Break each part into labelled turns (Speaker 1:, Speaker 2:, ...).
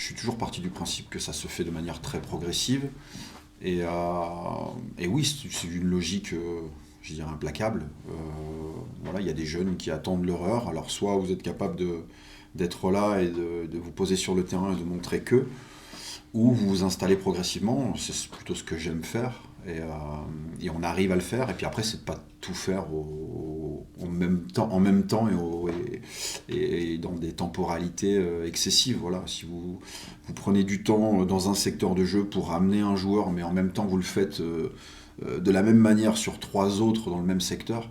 Speaker 1: suis toujours parti du principe que ça se fait de manière très progressive. Et oui, c'est une logique, je dirais, implacable. Voilà, il y a des jeunes qui attendent leur heure. Alors soit vous êtes capable d'être là et de vous poser sur le terrain et de montrer que, ou vous vous installez progressivement. C'est plutôt ce que j'aime faire. Et on arrive à le faire. Et puis après, c'est de pas tout faire en même temps et dans des temporalités excessives. Voilà. Si vous prenez du temps dans un secteur de jeu pour amener un joueur, mais en même temps vous le faites de la même manière sur 3 autres dans le même secteur,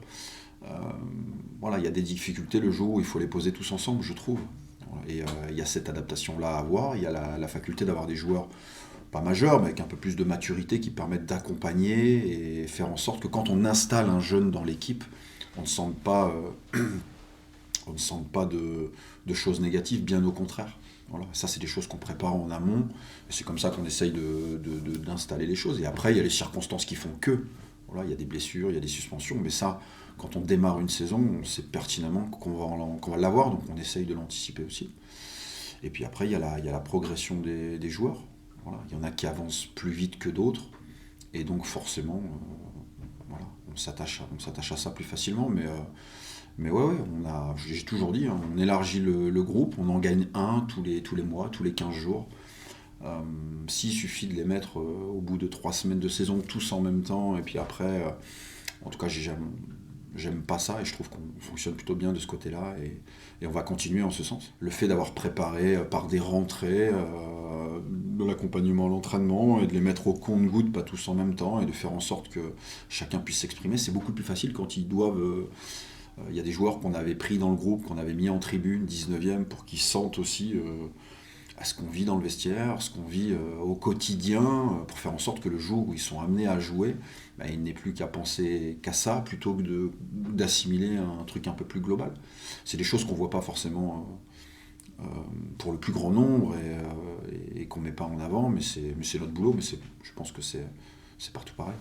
Speaker 1: euh, voilà, il y a des difficultés le jour où il faut les poser tous ensemble, je trouve. Et il y a cette adaptation-là à avoir. Il y a la faculté d'avoir des joueurs pas majeurs, mais avec un peu plus de maturité qui permettent d'accompagner et faire en sorte que quand on installe un jeune dans l'équipe, on ne sente pas, on ne sente pas de choses négatives, bien au contraire. Voilà. Ça, c'est des choses qu'on prépare en amont, et c'est comme ça qu'on essaye d'installer les choses. Et après, il y a les circonstances qui font que. Voilà, il y a des blessures, il y a des suspensions, mais ça, quand on démarre une saison, on sait pertinemment qu'on va l'avoir, donc on essaye de l'anticiper aussi. Et puis après, il y a la progression des joueurs. Voilà. Il y en a qui avancent plus vite que d'autres, et donc forcément, voilà, on s'attache à ça plus facilement. Mais ouais, j'ai toujours dit, hein, on élargit le groupe, on en gagne un tous les mois, tous les 15 jours. S'il suffit de les mettre au bout de 3 semaines de saison, tous en même temps, et puis après, en tout cas, j'aime pas ça, et je trouve qu'on fonctionne plutôt bien de ce côté-là, et on va continuer en ce sens. Le fait d'avoir préparé par des rentrées, de l'accompagnement à l'entraînement, et de les mettre au compte-gouttes, pas tous en même temps, et de faire en sorte que chacun puisse s'exprimer, c'est beaucoup plus facile quand ils doivent. Il y a des joueurs qu'on avait pris dans le groupe, qu'on avait mis en tribune, 19e, pour qu'ils sentent aussi à ce qu'on vit dans le vestiaire, ce qu'on vit au quotidien, pour faire en sorte que le jour où ils sont amenés à jouer, bah, ils n'aient plus qu'à penser qu'à ça, plutôt que d'assimiler un truc un peu plus global. C'est des choses qu'on ne voit pas forcément pour le plus grand nombre et qu'on ne met pas en avant, mais c'est notre boulot, je pense que c'est partout pareil.